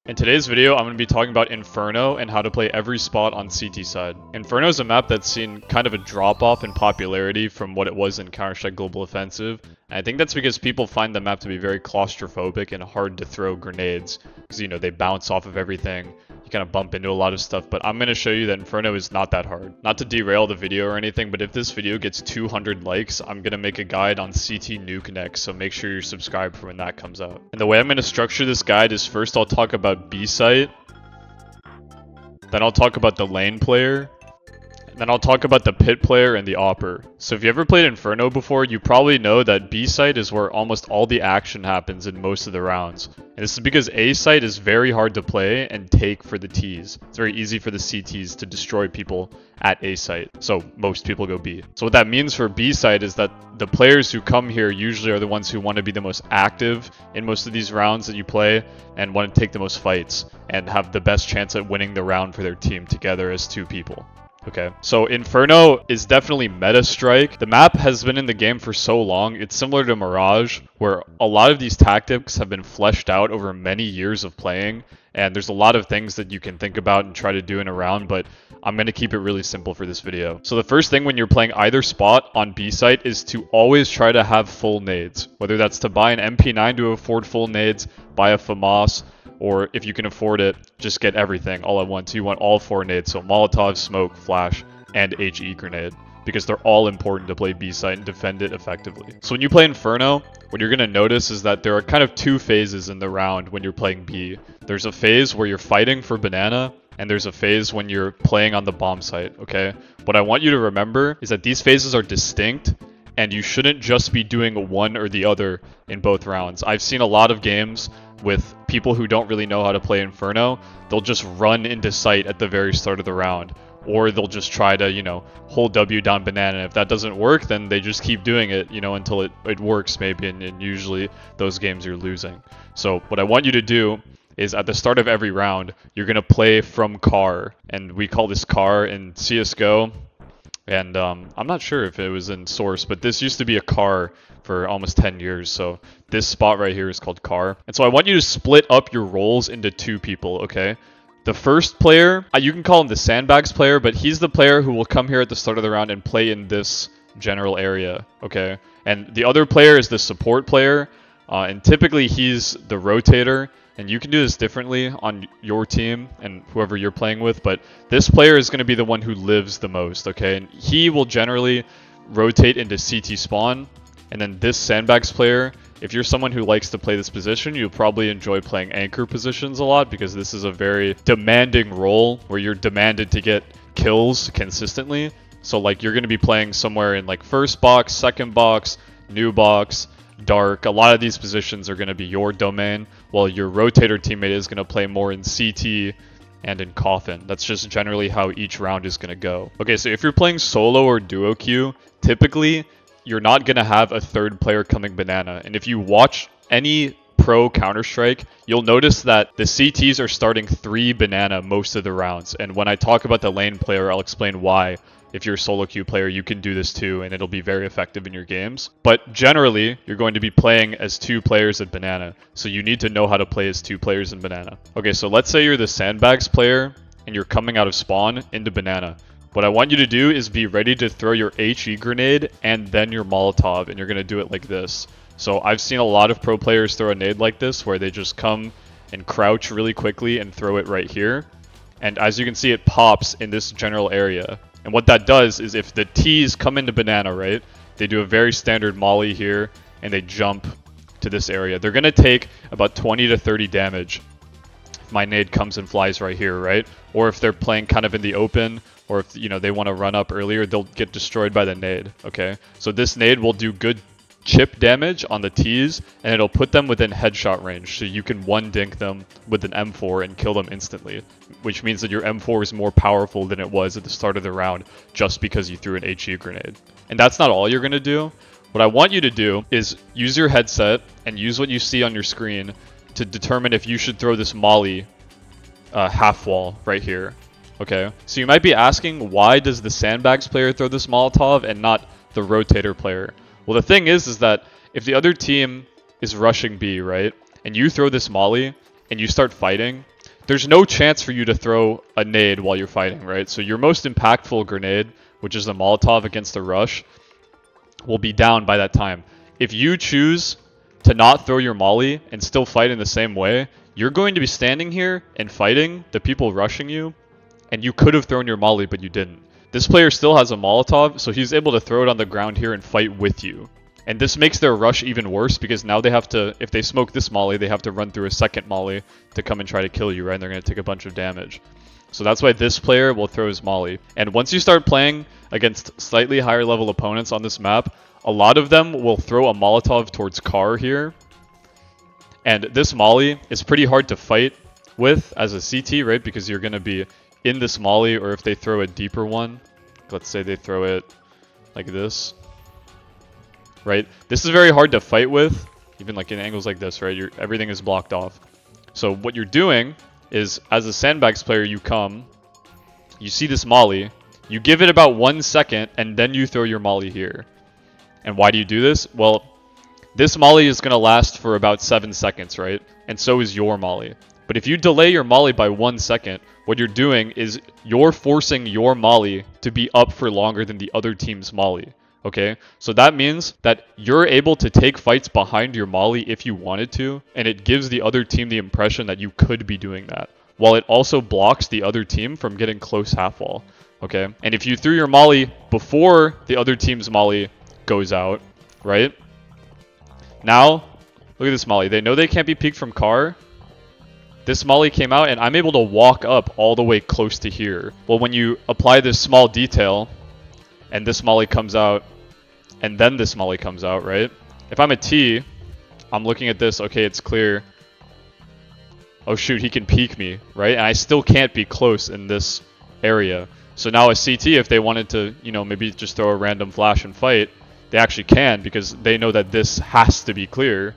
In today's video, I'm going to be talking about Inferno and how to play every spot on CT side. Inferno is a map that's seen kind of a drop-off in popularity from what it was in Counter-Strike Global Offensive. And I think that's because people find the map to be very claustrophobic and hard to throw grenades. Because, you know, they bounce off of everything. You kind of bump into a lot of stuff, but I'm going to show you that Inferno is not that hard. Not to derail the video or anything, but if this video gets 200 likes, I'm going to make a guide on CT nuke next, so make sure you're subscribed for when that comes out. And the way I'm going to structure this guide is first I'll talk about B site, then I'll talk about the lane player, and then I'll talk about the pit player and the Awper. So if you ever played Inferno before, you probably know that B site is where almost all the action happens in most of the rounds. And this is because A site is very hard to play and take for the Ts. It's very easy for the CTs to destroy people at A site. So most people go B. So what that means for B site is that the players who come here usually are the ones who want to be the most active in most of these rounds that you play and want to take the most fights and have the best chance at winning the round for their team together as two people. Okay, so Inferno is definitely meta strike. The map has been in the game for so long, it's similar to Mirage, where a lot of these tactics have been fleshed out over many years of playing, and there's a lot of things that you can think about and try to do in a round, but I'm going to keep it really simple for this video. So the first thing when you're playing either spot on B site is to always try to have full nades, whether that's to buy an MP9 to afford full nades, buy a FAMAS, or if you can afford it, just get everything all at once. You want all 4 nades, so Molotov, Smoke, Flash, and HE grenade, because they're all important to play B site and defend it effectively. So when you play Inferno, what you're going to notice is that there are kind of 2 phases in the round when you're playing B. There's a phase where you're fighting for banana, and there's a phase when you're playing on the bomb site, okay? What I want you to remember is that these phases are distinct, and you shouldn't just be doing one or the other in both rounds. I've seen a lot of games with people who don't really know how to play Inferno. They'll just run into site at the very start of the round, or they'll just try to, you know, hold W down banana. If that doesn't work, then they just keep doing it, you know, until it works maybe, and usually those games you're losing. So what I want you to do is at the start of every round, you're going to play from car, and we call this car in CSGO. And I'm not sure if it was in Source, but this used to be a car for almost 10 years. So this spot right here is called car. And so I want you to split up your roles into 2 people, okay? The first player, you can call him the sandbags player, but he's the player who will come here at the start of the round and play in this general area, okay? And the other player is the support player, and typically he's the rotator. And you can do this differently on your team and whoever you're playing with, but this player is going to be the one who lives the most, okay? And he will generally rotate into CT spawn, and then this sandbags player, if you're someone who likes to play this position, you'll probably enjoy playing anchor positions a lot, because this is a very demanding role where you're demanded to get kills consistently. So like you're going to be playing somewhere in like first box, second box, new box, dark. A lot of these positions are going to be your domain, while your rotator teammate is going to play more in CT and in coffin. That's just generally how each round is going to go. Okay, so if you're playing solo or duo queue, typically you're not going to have a third player coming banana. And if you watch any pro Counter-Strike, you'll notice that the CTs are starting 3 banana most of the rounds. And when I talk about the lane player, I'll explain why. If you're a solo queue player, you can do this too, and it'll be very effective in your games. But generally, you're going to be playing as 2 players at banana, so you need to know how to play as 2 players in banana. Okay, so let's say you're the sandbags player, and you're coming out of spawn into banana. What I want you to do is be ready to throw your HE grenade and then your Molotov, and you're going to do it like this. So I've seen a lot of pro players throw a nade like this, where they just come and crouch really quickly and throw it right here. And as you can see, it pops in this general area. And what that does is if the T's come into banana, right, they do a very standard molly here, and they jump to this area. They're going to take about 20 to 30 damage if my nade comes and flies right here, right? Or if they're playing kind of in the open, or if, you know, they want to run up earlier, they'll get destroyed by the nade, okay? So this nade will do good chip damage on the T's, and it'll put them within headshot range, so you can one dink them with an M4 and kill them instantly, which means that your M4 is more powerful than it was at the start of the round just because you threw an HE grenade. And that's not all you're going to do. What I want you to do is use your headset and use what you see on your screen to determine if you should throw this molly half wall right here, okay? So you might be asking, why does the sandbags player throw this Molotov and not the rotator player? Well, the thing is that if the other team is rushing B, right, and you throw this molly and you start fighting, there's no chance for you to throw a nade while you're fighting, right? So your most impactful grenade, which is the Molotov against the rush, will be down by that time. If you choose to not throw your molly and still fight in the same way, you're going to be standing here and fighting the people rushing you, and you could have thrown your molly, but you didn't. This player still has a Molotov, so he's able to throw it on the ground here and fight with you. And this makes their rush even worse because now they have to, if they smoke this molly, they have to run through a second molly to come and try to kill you, right? And they're going to take a bunch of damage. So that's why this player will throw his molly. And once you start playing against slightly higher level opponents on this map, a lot of them will throw a Molotov towards car here. And this molly is pretty hard to fight with as a CT, right? Because you're going to be in this molly, or if they throw a deeper one, let's say they throw it like this. Right? This is very hard to fight with, even like in angles like this, right? Everything is blocked off. So what you're doing is, as a sandbags player, you come, you see this molly, you give it about 1 second, and then you throw your molly here. And why do you do this? Well, this molly is going to last for about 7 seconds, right? And so is your molly. But if you delay your molly by 1 second, what you're doing is you're forcing your molly to be up for longer than the other team's molly. Okay, so that means that you're able to take fights behind your molly if you wanted to, and it gives the other team the impression that you could be doing that, while it also blocks the other team from getting close half wall. Okay, and if you threw your molly before the other team's molly goes out, right? Now, look at this molly. They know they can't be peeked from car. This molly came out, and I'm able to walk up all the way close to here. Well, when you apply this small detail, and this molly comes out, and then this molly comes out, right? If I'm a T, I'm looking at this, okay, it's clear. Oh shoot, he can peek me, right? And I still can't be close in this area. So now a CT, if they wanted to, you know, maybe just throw a random flash and fight, they actually can, because they know that this has to be clear,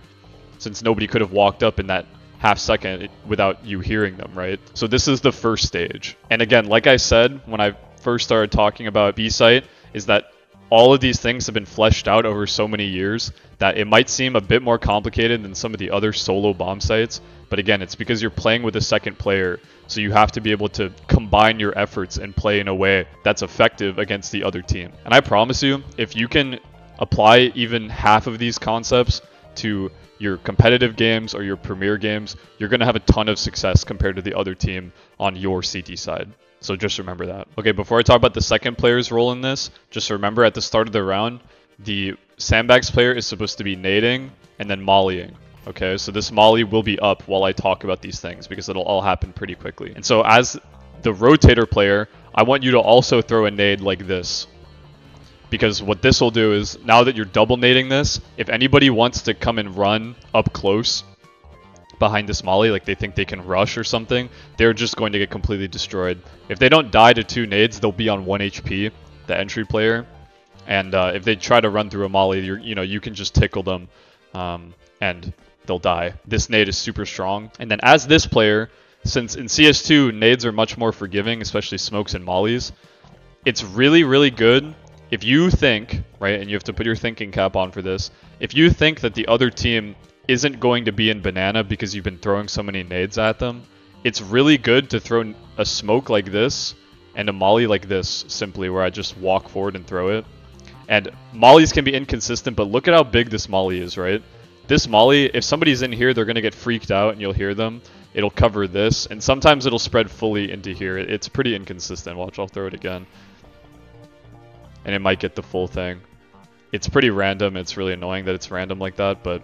since nobody could have walked up in that half second without you hearing them, right? So this is the first stage. And again, like I said, when I first started talking about B-Site, is that all of these things have been fleshed out over so many years that it might seem a bit more complicated than some of the other solo bomb sites. But again, it's because you're playing with a second player, so you have to be able to combine your efforts and play in a way that's effective against the other team. And I promise you, if you can apply even half of these concepts to your competitive games or your premier games, you're going to have a ton of success compared to the other team on your CT side. So just remember that. Okay, before I talk about the second player's role in this, just remember at the start of the round, the sandbags player is supposed to be nading and then mollying. Okay, so this molly will be up while I talk about these things because it'll all happen pretty quickly. And so as the rotator player, I want you to also throw a nade like this. Because what this will do is, now that you're double nading this, if anybody wants to come and run up close behind this molly, like they think they can rush or something, they're just going to get completely destroyed. If they don't die to 2 nades, they'll be on 1 HP, the entry player. And if they try to run through a molly, you can just tickle them and they'll die. This nade is super strong. And then as this player, since in CS2, nades are much more forgiving, especially smokes and mollies, it's really, really good if you think, right, and you have to put your thinking cap on for this, if you think that the other team isn't going to be in banana because you've been throwing so many nades at them, it's really good to throw a smoke like this and a molly like this, simply, where I just walk forward and throw it. And mollies can be inconsistent, but look at how big this molly is, right? This molly, if somebody's in here, they're going to get freaked out and you'll hear them. It'll cover this, and sometimes it'll spread fully into here. It's pretty inconsistent. Watch, I'll throw it again. And it might get the full thing. It's pretty random. It's really annoying that it's random like that, but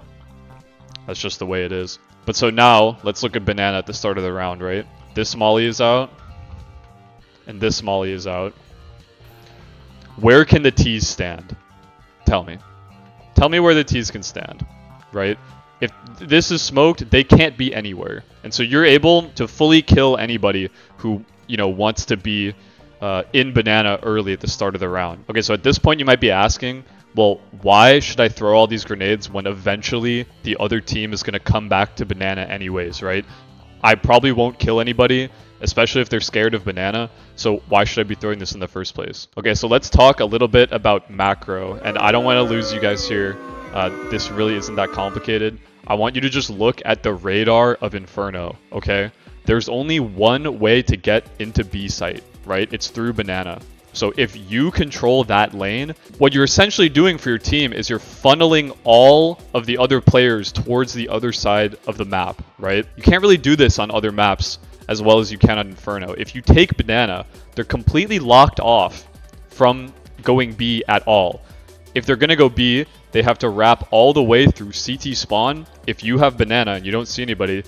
that's just the way it is. But so now, let's look at banana at the start of the round, right? This molly is out, and this molly is out. Where can the T's stand? Tell me. Tell me where the T's can stand, right? If this is smoked, they can't be anywhere. And so you're able to fully kill anybody who, wants to be in banana early at the start of the round. Okay, so at this point you might be asking, well, why should I throw all these grenades when eventually the other team is going to come back to banana anyways, right? I probably won't kill anybody, especially if they're scared of banana, so why should I be throwing this in the first place? Okay, so let's talk a little bit about macro, and I don't want to lose you guys here. This really isn't that complicated. I want you to just look at the radar of Inferno, okay? there's only one way to get into B site, right? It's through banana. So if you control that lane, what you're essentially doing for your team is you're funneling all of the other players towards the other side of the map, right? You can't really do this on other maps as well as you can on Inferno. If you take banana, they're completely locked off from going B at all. If they're going to go B, they have to wrap all the way through CT spawn. If you have banana and you don't see anybody,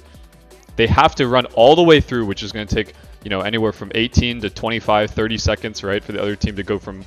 they have to run all the way through, which is going to take, you know, anywhere from 18 to 25, 30 seconds, right, for the other team to go from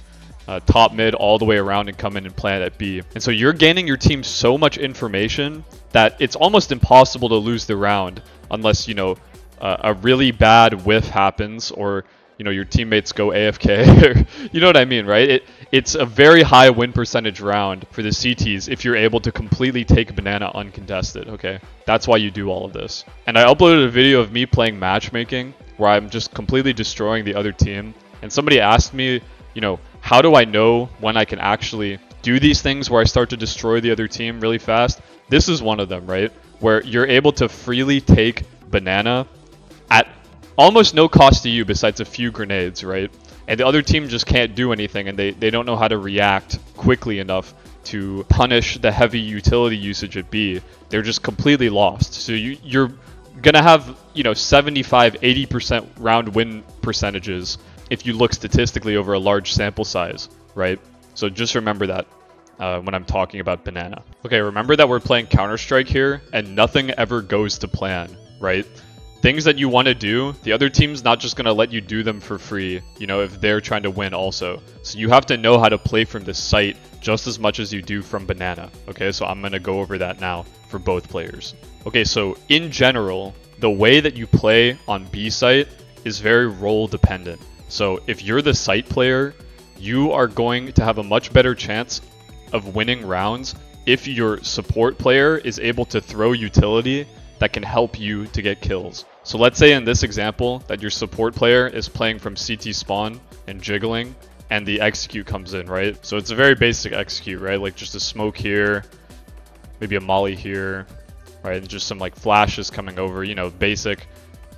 top mid all the way around and come in and plant at B. And so you're gaining your team so much information that it's almost impossible to lose the round unless, you know, a really bad whiff happens or, you know, your teammates go AFK. You know what I mean, right? It's a very high win percentage round for the CTs if you're able to completely take banana uncontested, okay? That's why you do all of this. And I uploaded a video of me playing matchmaking where I'm just completely destroying the other team. And somebody asked me, you know, how do I know when I can actually do these things where I start to destroy the other team really fast? This is one of them, right? Where you're able to freely take banana at almost no cost to you besides a few grenades, right? And the other team just can't do anything, and they don't know how to react quickly enough to punish the heavy utility usage at B. They're just completely lost. So you're gonna have, you know, 75, 80% round win percentages if you look statistically over a large sample size, right? So just remember that when I'm talking about banana. Okay, remember that we're playing Counter-Strike here, and nothing ever goes to plan, right? Things that you want to do, the other team's not just going to let you do them for free, you know, if they're trying to win also. So you have to know how to play from this site just as much as you do from banana. Okay, so I'm going to go over that now for both players. Okay, so in general, the way that you play on B site is very role dependent. So if you're the site player, you are going to have a much better chance of winning rounds if your support player is able to throw utility that can help you to get kills. So let's say in this example that your support player is playing from CT spawn and jiggling and the execute comes in, right? So it's a very basic execute, right? Like just a smoke here, maybe a molly here, right? And just some like flashes coming over, you know, basic,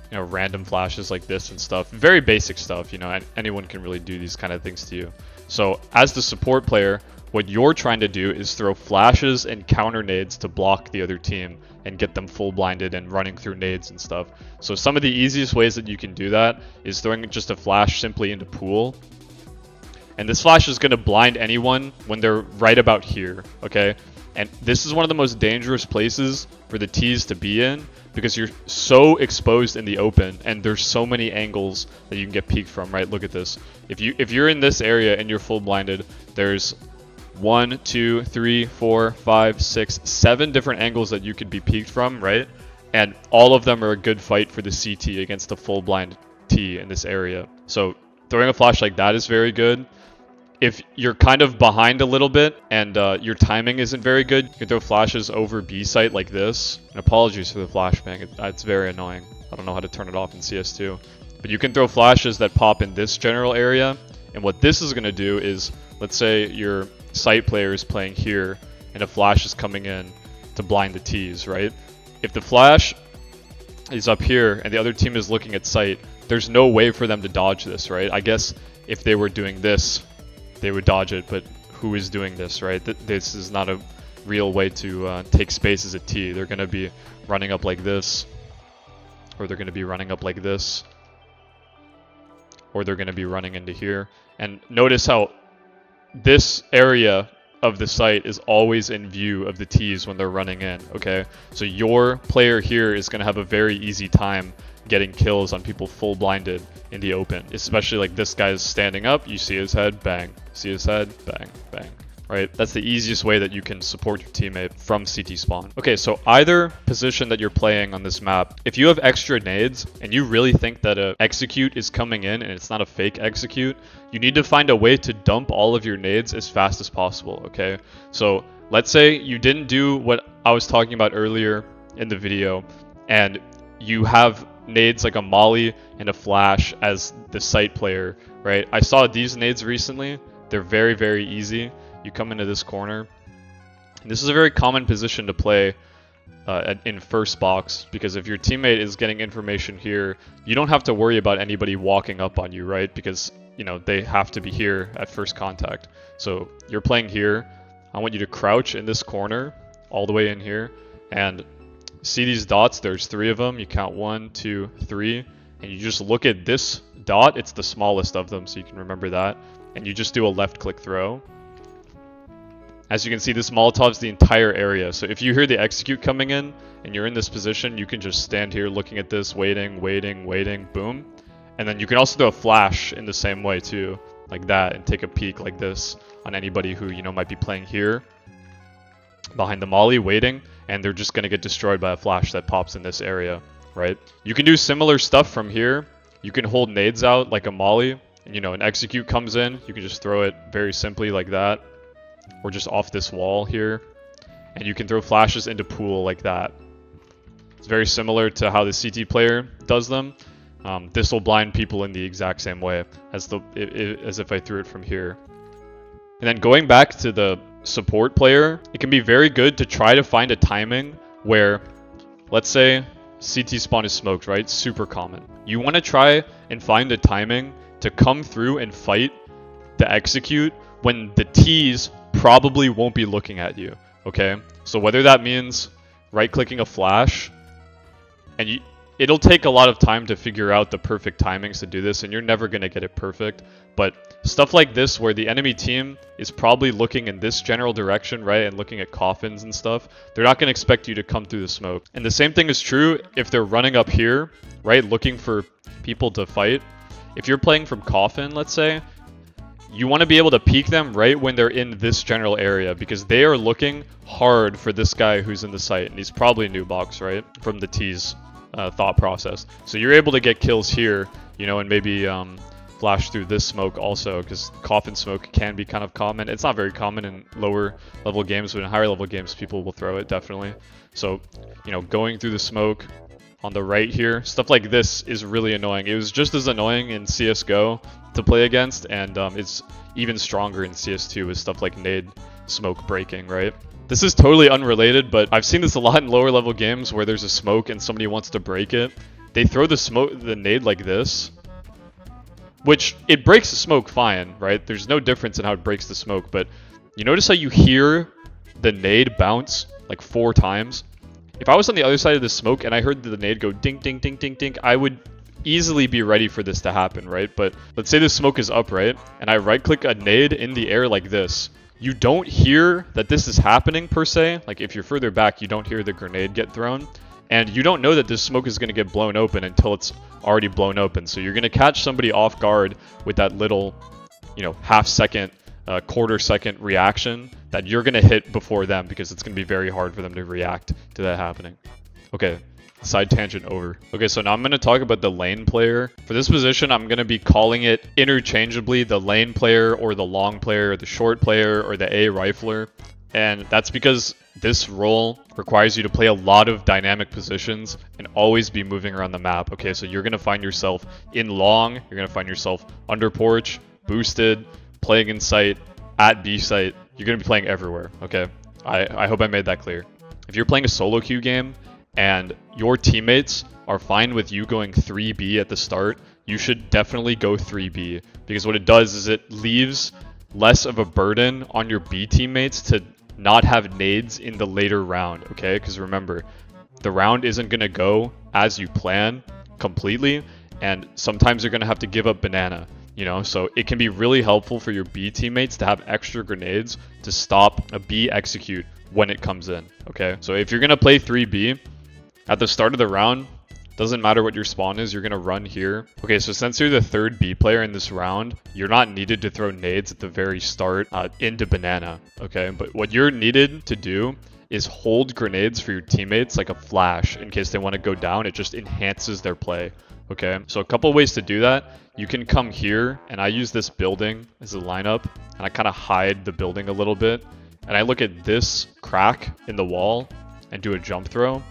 you know, random flashes like this and stuff. Very basic stuff, you know, and anyone can really do these kind of things to you. So as the support player, what you're trying to do is throw flashes and counter nades to block the other team and get them full blinded and running through nades and stuff. So some of the easiest ways that you can do that is throwing just a flash simply into pool. And this flash is going to blind anyone when they're right about here, okay? And this is one of the most dangerous places for the T's to be in because you're so exposed in the open and there's so many angles that you can get peeked from, right? Look at this. If you're in this area and you're full blinded, there's 1, 2, 3, 4, 5, 6, 7 different angles that you could be peeked from, right? And all of them are a good fight for the CT against a full blind T in this area. So throwing a flash like that is very good. If you're kind of behind a little bit and your timing isn't very good, you can throw flashes over B site like this. And apologies for the flashbang, it's very annoying. I don't know how to turn it off in CS2. But you can throw flashes that pop in this general area. And what this is going to do is, let's say your site player is playing here and a flash is coming in to blind the T's, right? If the flash is up here and the other team is looking at site, there's no way for them to dodge this, right? I guess if they were doing this, they would dodge it, but who is doing this, right? This is not a real way to take space as a T. They're going to be running up like this, or they're going to be running up like this, or they're going to be running into here. And notice how this area of the site is always in view of the T's when they're running in, okay? So your player here is going to have a very easy time getting kills on people full blinded in the open, especially like this guy's standing up, you see his head, bang, see his head, bang, bang, right? That's the easiest way that you can support your teammate from CT spawn. Okay, so either position that you're playing on this map, if you have extra nades and you really think that a execute is coming in and it's not a fake execute, you need to find a way to dump all of your nades as fast as possible, okay? So let's say you didn't do what I was talking about earlier in the video and you have nades like a molly and a flash as the site player, right? I saw these nades recently. They're very, very easy. You come into this corner. This is a very common position to play in first box, because if your teammate is getting information here, you don't have to worry about anybody walking up on you, right? Because, you know, they have to be here at first contact. So you're playing here. I want you to crouch in this corner all the way in here, and see these dots? There's 3 of them. You count 1, 2, 3, and you just look at this dot. It's the smallest of them, so you can remember that. And you just do a left click throw. As you can see, this Molotov's the entire area. So if you hear the execute coming in and you're in this position, you can just stand here looking at this, waiting, boom. And then you can also do a flash in the same way too, like that, and take a peek like this on anybody who, you know, might be playing here behind the molly, waiting, and they're just going to get destroyed by a flash that pops in this area, right? You can do similar stuff from here. You can hold nades out like a molly, and, you know, an execute comes in, you can just throw it very simply like that. Or just off this wall here, and you can throw flashes into pool like that. It's very similar to how the CT player does them. This will blind people in the exact same way as if I threw it from here. And then going back to the support player, it can be very good to try to find a timing where, let's say, CT spawn is smoked, right? Super common. You want to try and find a timing to come through and fight the execute when the T's probably won't be looking at you, okay? So whether that means right-clicking a flash, and it'll take a lot of time to figure out the perfect timings to do this, and you're never going to get it perfect, but stuff like this where the enemy team is probably looking in this general direction, right, and looking at coffins and stuff, they're not going to expect you to come through the smoke. And the same thing is true if they're running up here, right, looking for people to fight. If you're playing from coffin, let's say, you want to be able to peek them right when they're in this general area, because they are looking hard for this guy who's in the site, and he's probably new box, right, from the T's thought process. So you're able to get kills here, you know, and maybe flash through this smoke also, because coffin smoke can be kind of common. It's not very common in lower level games, but in higher level games people will throw it, definitely. So, you know, going through the smoke on the right here, stuff like this is really annoying. It was just as annoying in CSGO to play against, and it's even stronger in CS2 with stuff like nade smoke breaking, right? This is totally unrelated, but I've seen this a lot in lower level games where there's a smoke and somebody wants to break it. They throw the nade like this, which it breaks the smoke fine, right? There's no difference in how it breaks the smoke, but you notice how you hear the nade bounce like 4 times? If I was on the other side of the smoke and I heard the nade go ding, ding, ding, ding, ding, I would easily be ready for this to happen, right? But let's say the smoke is up, right? And I right-click a nade in the air like this. You don't hear that this is happening per se. Like if you're further back, you don't hear the grenade get thrown. And you don't know that this smoke is going to get blown open until it's already blown open. So you're going to catch somebody off guard with that little, you know, half-second, quarter-second reaction that you're going to hit before them, because it's going to be very hard for them to react to that happening. Okay, side tangent over. Okay, so now I'm going to talk about the lane player. For this position, I'm going to be calling it interchangeably the lane player or the long player or the short player or the A rifler. And that's because this role requires you to play a lot of dynamic positions and always be moving around the map. Okay, so you're going to find yourself in long, you're going to find yourself under porch, boosted, playing in sight, at B site. You're going to be playing everywhere, okay? I hope I made that clear. If you're playing a solo queue game and your teammates are fine with you going 3B at the start, you should definitely go 3B, because what it does is it leaves less of a burden on your B teammates to not have nades in the later round, okay? Because remember, the round isn't going to go as you plan completely, and sometimes you're going to have to give up banana, you know? So it can be really helpful for your B teammates to have extra grenades to stop a B execute when it comes in, okay? So if you're going to play 3B at the start of the round, doesn't matter what your spawn is, you're going to run here. Okay, so since you're the third B player in this round, you're not needed to throw nades at the very start into banana, okay? But what you're needed to do is hold grenades for your teammates like a flash in case they want to go down. It just enhances their play, okay? So a couple ways to do that. You can come here, and I use this building as a lineup, and I kind of hide the building a little bit. And I look at this crack in the wall and do a jump throw.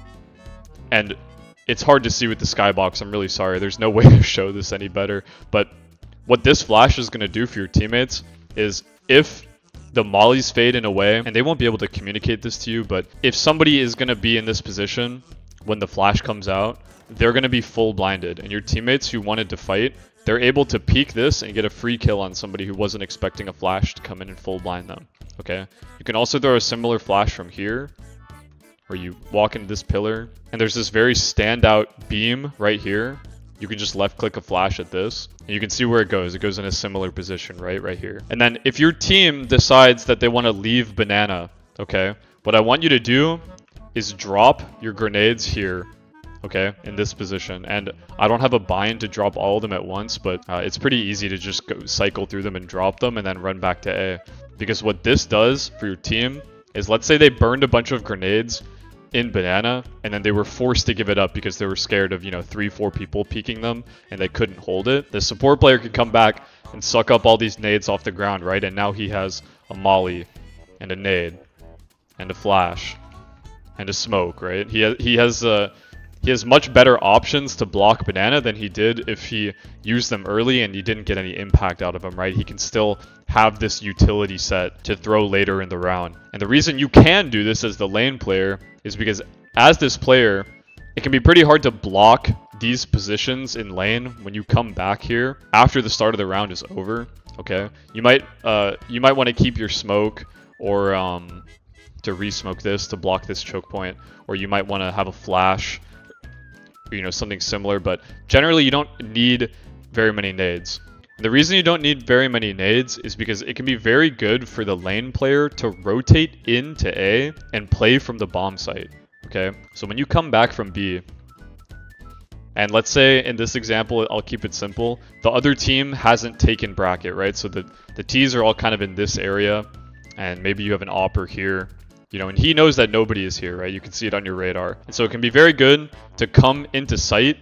And it's hard to see with the skybox, I'm really sorry. There's no way to show this any better. But what this flash is going to do for your teammates is if the mollies fade in a way, and they won't be able to communicate this to you, but if somebody is going to be in this position when the flash comes out, they're going to be full blinded, and your teammates who wanted to fight, they're able to peek this and get a free kill on somebody who wasn't expecting a flash to come in and full blind them. Okay, you can also throw a similar flash from here, where you walk into this pillar, and there's this very standout beam right here. You can just left click a flash at this, and you can see where it goes. It goes in a similar position, right here. And then if your team decides that they want to leave banana, okay, what I want you to do is drop your grenades here, okay, in this position. And I don't have a bind to drop all of them at once, but it's pretty easy to just go cycle through them and drop them and then run back to A. Because what this does for your team is, let's say they burned a bunch of grenades in banana and then they were forced to give it up because they were scared of, you know, 3-4 people peeking them and they couldn't hold it. The support player could come back and suck up all these nades off the ground, right? And now he has a molly and a nade and a flash and a smoke, right? He has much better options to block banana than he did if he used them early and he didn't get any impact out of them, right? He can still have this utility set to throw later in the round. And the reason you can do this as the lane player is because as this player, it can be pretty hard to block these positions in lane when you come back here after the start of the round is over, okay? You might want to keep your smoke or to re-smoke this to block this choke point, or you might want to have a flash, you know, something similar, but generally you don't need very many nades. The reason you don't need very many nades is because it can be very good for the lane player to rotate into A and play from the bomb site, okay? So when you come back from B, and let's say in this example, I'll keep it simple, the other team hasn't taken bracket, right? So the T's are all kind of in this area, and maybe you have an Awper here, you know, and he knows that nobody is here, right? You can see it on your radar. And so it can be very good to come into sight,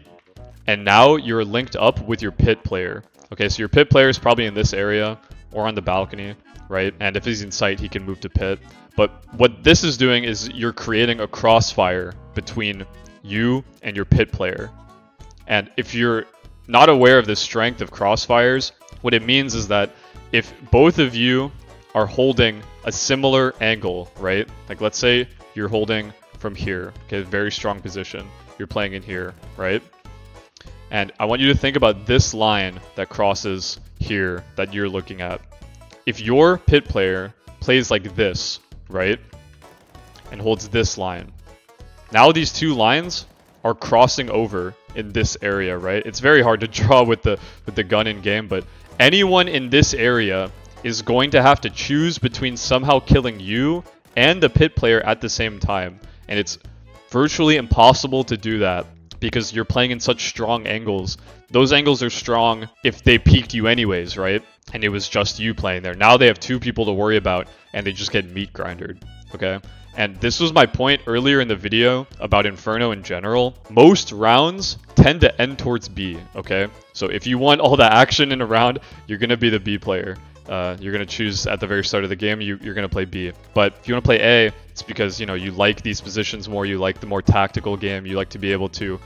and now you're linked up with your pit player. Okay, so your pit player is probably in this area or on the balcony, right? And if he's in sight, he can move to pit. But what this is doing is you're creating a crossfire between you and your pit player. And if you're not aware of the strength of crossfires, what it means is that if both of you are holding a similar angle, right? Like let's say you're holding from here, okay, very strong position. You're playing in here, right? And I want you to think about this line that crosses here that you're looking at. If your pit player plays like this, right, and holds this line, now these two lines are crossing over in this area, right? It's very hard to draw with the gun in game, but anyone in this area is going to have to choose between somehow killing you and the pit player at the same time. And it's virtually impossible to do that because you're playing in such strong angles. Those angles are strong if they peeked you anyways, right? And it was just you playing there. Now they have two people to worry about and they just get meat grindered, okay? And this was my point earlier in the video about Inferno in general. Most rounds tend to end towards B, okay? So if you want all the action in a round, you're going to be the B player. You're going to choose at the very start of the game, you're going to play B. But if you want to play A, it's because, you know, you like these positions more, you like the more tactical game, you like to be able to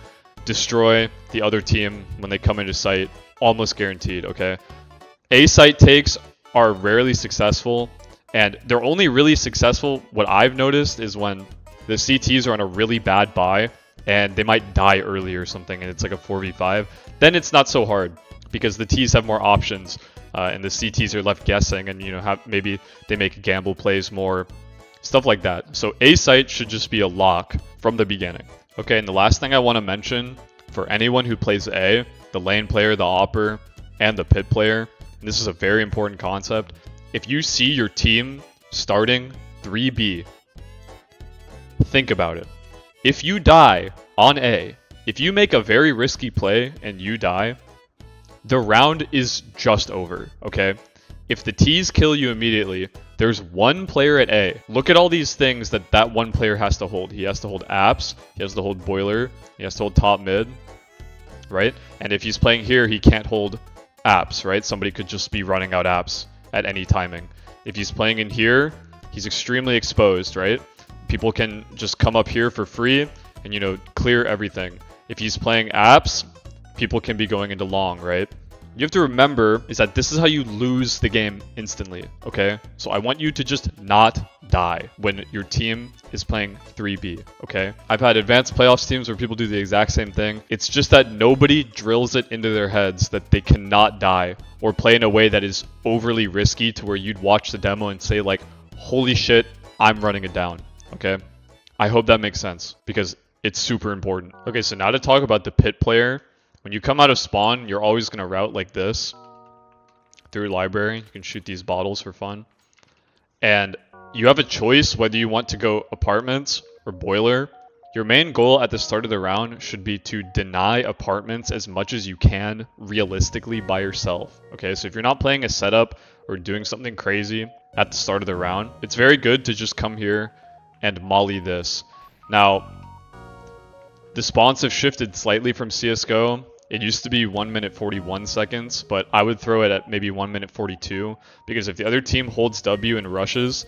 destroy the other team when they come into sight, almost guaranteed, okay? A site takes are rarely successful, and they're only really successful, what I've noticed, is when the CTs are on a really bad buy, and they might die early or something, and it's like a 4v5. Then it's not so hard, because the Ts have more options. And the CTs are left guessing, and you know, maybe they make gamble plays more, stuff like that. So A site should just be a lock from the beginning. Okay, and the last thing I want to mention for anyone who plays A, the lane player, the Awper, and the pit player, and this is a very important concept. If you see your team starting 3B, think about it. If you die on A, if you make a very risky play and you die, the round is just over, okay? If the Ts kill you immediately, there's one player at A. Look at all these things that one player has to hold. He has to hold apps, he has to hold boiler, he has to hold top mid, right? And if he's playing here, he can't hold apps, right? Somebody could just be running out apps at any timing. If he's playing in here, he's extremely exposed, right? People can just come up here for free and, you know, clear everything. If he's playing apps, people can be going into long, right? you have to remember is that this is how you lose the game instantly, okay? So I want you to just not die when your team is playing 3B, okay? I've had advanced playoffs teams where people do the exact same thing. It's just that nobody drills it into their heads that they cannot die or play in a way that is overly risky to where you'd watch the demo and say like, holy shit, I'm running it down, okay? I hope that makes sense because it's super important. Okay, so now to talk about the pit player. When you come out of spawn, you're always going to route like this through library. You can shoot these bottles for fun. And you have a choice whether you want to go apartments or boiler. Your main goal at the start of the round should be to deny apartments as much as you can realistically by yourself. Okay, so if you're not playing a setup or doing something crazy at the start of the round, it's very good to just come here and molly this. Now, the spawns have shifted slightly from CSGO. It used to be 1 minute 41 seconds, but I would throw it at maybe 1 minute 42, because if the other team holds W and rushes,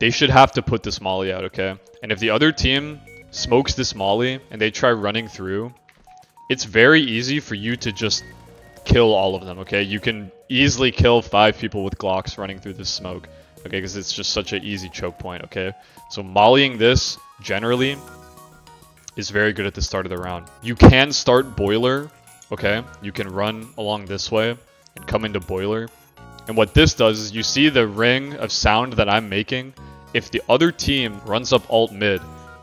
they should have to put this molly out, okay? And if the other team smokes this molly and they try running through, it's very easy for you to just kill all of them, okay? You can easily kill 5 people with Glocks running through this smoke, okay? Because it's just such an easy choke point, okay? So mollying this, generally, is very good at the start of the round. You can start boiler, okay? You can run along this way and come into boiler. And what this does is you see the ring of sound that I'm making. If the other team runs up alt mid,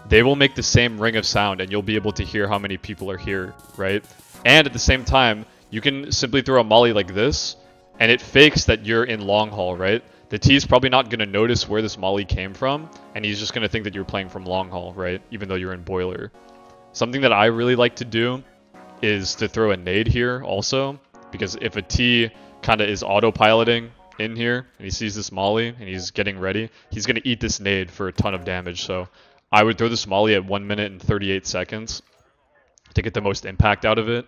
they will make the same ring of sound and you'll be able to hear how many people are here, right? And at the same time, you can simply throw a molly like this and it fakes that you're in long haul, right? The T's probably not going to notice where this molly came from and he's just going to think that you're playing from long haul, right? Even though you're in boiler. Something that I really like to do is to throw a nade here also, because if a T kind of is autopiloting in here and he sees this molly and he's getting ready, he's going to eat this nade for a ton of damage. So I would throw this molly at 1 minute and 38 seconds to get the most impact out of it.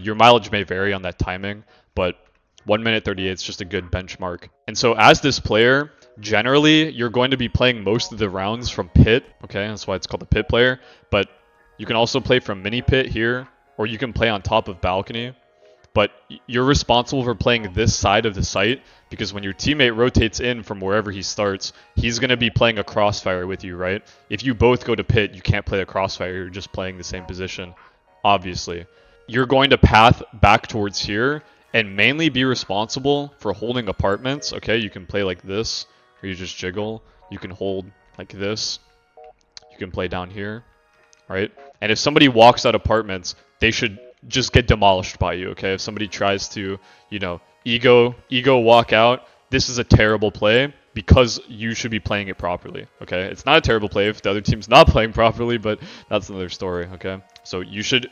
Your mileage may vary on that timing, but 1 minute 38 is just a good benchmark. And so as this player, generally you're going to be playing most of the rounds from pit, okay? That's why it's called the pit player, but you can also play from mini pit here, or you can play on top of balcony, but you're responsible for playing this side of the site, because when your teammate rotates in from wherever he starts, he's going to be playing a crossfire with you, right? If you both go to pit, you can't play a crossfire, you're just playing the same position, obviously. You're going to path back towards here, and mainly be responsible for holding apartments, okay? You can play like this, or you just jiggle. You can hold like this. You can play down here, right? And if somebody walks out apartments, they should just get demolished by you, okay? If somebody tries to, you know, ego walk out, this is a terrible play because you should be playing it properly, okay? It's not a terrible play if the other team's not playing properly, but that's another story, okay? So you should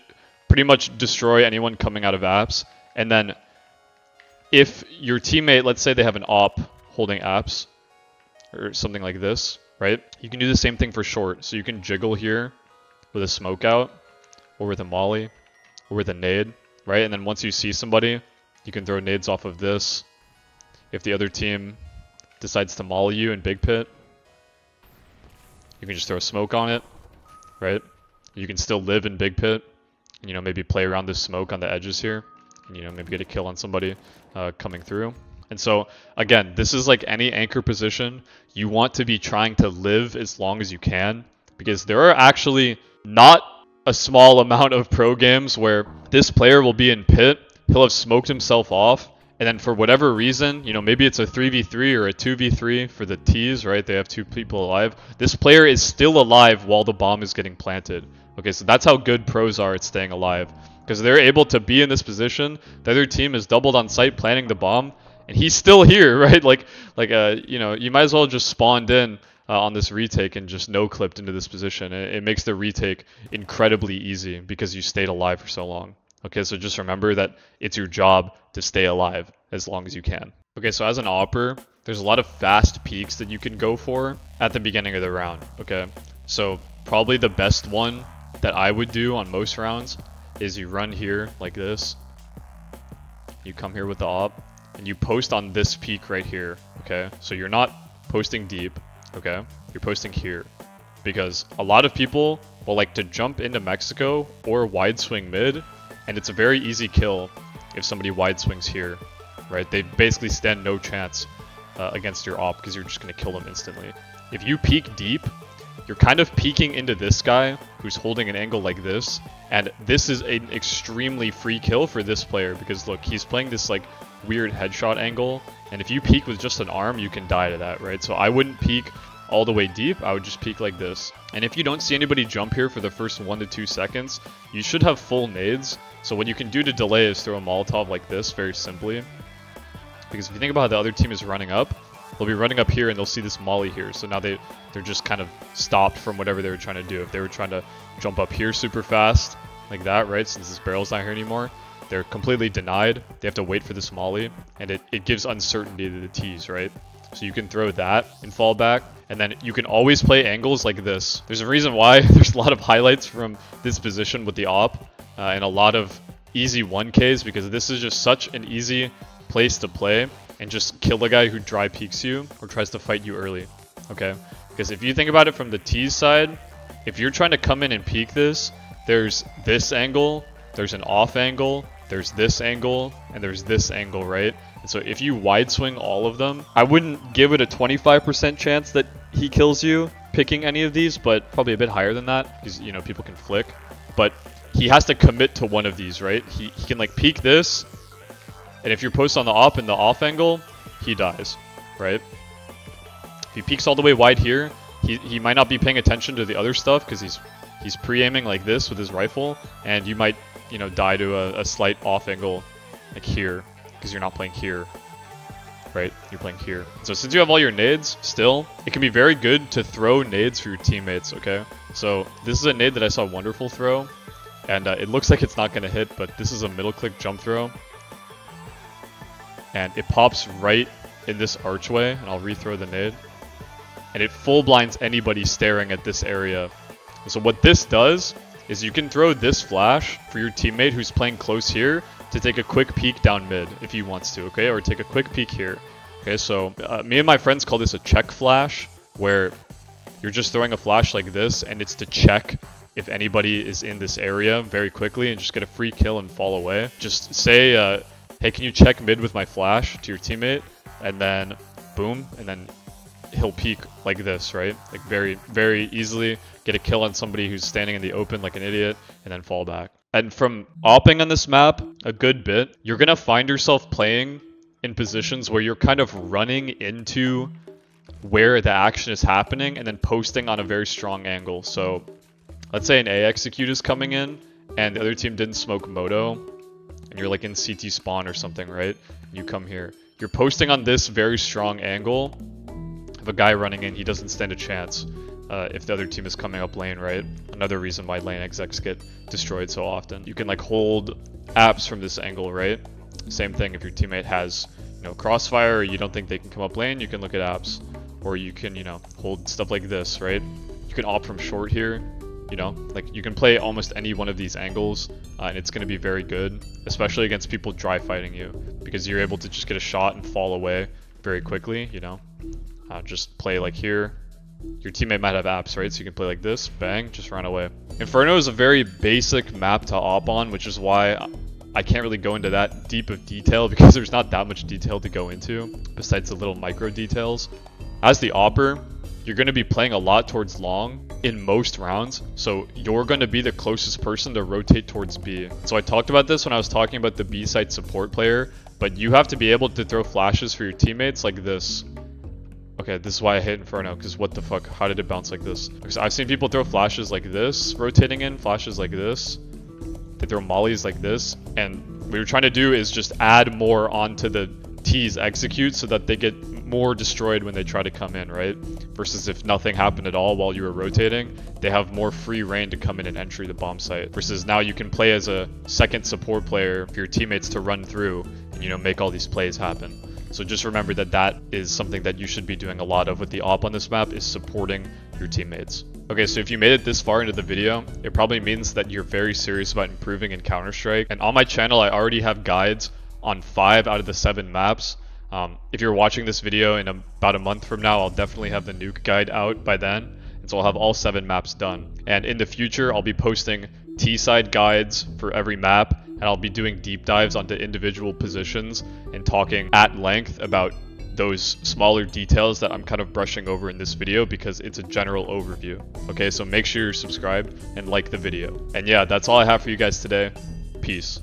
pretty much destroy anyone coming out of apps. And then if your teammate, let's say they have an op holding apps or something like this, right? You can do the same thing for short. So you can jiggle here with a smoke out, or with a molly, or with a nade, right? And then once you see somebody, you can throw nades off of this. If the other team decides to molly you in big pit, you can just throw smoke on it, right? You can still live in big pit, and, you know, maybe play around this smoke on the edges here, and, you know, maybe get a kill on somebody coming through. And so, again, this is like any anchor position. You want to be trying to live as long as you can, because there are actually not a small amount of pro games where this player will be in pit, he'll have smoked himself off, and then for whatever reason, you know, maybe it's a 3v3 or a 2v3 for the T's, right? They have 2 people alive. This player is still alive while the bomb is getting planted. Okay, so that's how good pros are at staying alive, because they're able to be in this position. The other team is doubled on site planting the bomb, and he's still here, right? You know, you might as well just spawned in on this retake and just no-clipped into this position. It makes the retake incredibly easy because you stayed alive for so long. Okay, so just remember that it's your job to stay alive as long as you can. Okay, so as an Awper, there's a lot of fast peaks that you can go for at the beginning of the round, okay? So probably the best one that I would do on most rounds is you run here like this. You come here with the op, and you post on this peak right here, okay? So you're not posting deep, okay? You're posting here, because a lot of people will like to jump into Mexico or wide swing mid, and it's a very easy kill if somebody wide swings here, right? They basically stand no chance against your op because you're just going to kill them instantly. If you peek deep, you're kind of peeking into this guy who's holding an angle like this, and this is an extremely free kill for this player because look, he's playing this like weird headshot angle, and if you peek with just an arm, you can die to that, right? So I wouldn't peek all the way deep, I would just peek like this. And if you don't see anybody jump here for the first 1 to 2 seconds, you should have full nades. So what you can do to delay is throw a Molotov like this very simply. Because if you think about how the other team is running up, they'll be running up here and they'll see this molly here. So now they're just kind of stopped from whatever they were trying to do. If they were trying to jump up here super fast, like that, right? Since this barrel's not here anymore, they're completely denied. They have to wait for this molly, and it gives uncertainty to the T's, right? So you can throw that and fall back, and then you can always play angles like this. There's a reason why there's a lot of highlights from this position with the op, and a lot of easy 1Ks, because this is just such an easy place to play and just kill the guy who dry peeks you or tries to fight you early, okay? Because if you think about it from the T's side, if you're trying to come in and peek this, there's this angle, there's an off angle, there's this angle, and there's this angle, right? And so if you wide swing all of them, I wouldn't give it a 25% chance that he kills you picking any of these, but probably a bit higher than that because, you know, people can flick. But he has to commit to one of these, right? He can like peek this, and if you're posted on the op and the off angle, he dies, right? If he peeks all the way wide here, he might not be paying attention to the other stuff because he's pre-aiming like this with his rifle, and you might, you know, die to a slight off angle like here because you're not playing here, right? You're playing here. So since you have all your nades still, it can be very good to throw nades for your teammates, okay? So this is a nade that I saw Wonderful throw, and it looks like it's not going to hit, but this is a middle click jump throw. And it pops right in this archway, and I'll rethrow the nade. And it full blinds anybody staring at this area. And so what this does is you can throw this flash for your teammate who's playing close here to take a quick peek down mid if he wants to, okay? Or take a quick peek here. Okay, so me and my friends call this a check flash, where you're just throwing a flash like this, and it's to check if anybody is in this area very quickly and just get a free kill and fall away. Just say, hey, can you check mid with my flash to your teammate? And then, boom, and then he'll peek like this, right? Like very, very easily get a kill on somebody who's standing in the open like an idiot, and then fall back. And from opping on this map a good bit, you're gonna find yourself playing in positions where you're kind of running into where the action is happening and then posting on a very strong angle. So let's say an A execute is coming in and the other team didn't smoke Moto, and you're like in CT spawn or something, right? You come here. You're posting on this very strong angle of a guy running in. He doesn't stand a chance if the other team is coming up lane, right? Another reason why lane execs get destroyed so often. You can like hold apps from this angle, right? Same thing if your teammate has, you know, crossfire, or you don't think they can come up lane, you can look at apps. Or you can, you know, hold stuff like this, right? You can opt from short here, you know, like you can play almost any one of these angles, and it's going to be very good, especially against people dry fighting you, because you're able to just get a shot and fall away very quickly, you know. Just play like here. Your teammate might have apps, right? So you can play like this, bang, just run away. Inferno is a very basic map to op on, which is why I can't really go into that deep of detail, because there's not that much detail to go into besides the little micro details. As the Awper, you're going to be playing a lot towards long in most rounds, so you're going to be the closest person to rotate towards B. So I talked about this when I was talking about the B site support player, but you have to be able to throw flashes for your teammates like this. Okay, this is why I hate Inferno, because what the fuck, how did it bounce like this? Because I've seen people throw flashes like this, rotating in, flashes like this. They throw mollies like this, and what you're trying to do is just add more onto the T's execute so that they get more destroyed when they try to come in, right? Versus if nothing happened at all while you were rotating, they have more free reign to come in and entry the bomb site. Versus now you can play as a second support player for your teammates to run through and, you know, make all these plays happen. So just remember that that is something that you should be doing a lot of with the op on this map, is supporting your teammates. Okay, so if you made it this far into the video, it probably means that you're very serious about improving in Counter-Strike. And on my channel, I already have guides on 5 out of the 7 maps. If you're watching this video in about a month from now, I'll definitely have the nuke guide out by then. And so I'll have all 7 maps done. And in the future, I'll be posting T-side guides for every map and I'll be doing deep dives onto individual positions and talking at length about those smaller details that I'm kind of brushing over in this video because it's a general overview. Okay, so make sure you're subscribed and like the video. And yeah, that's all I have for you guys today. Peace.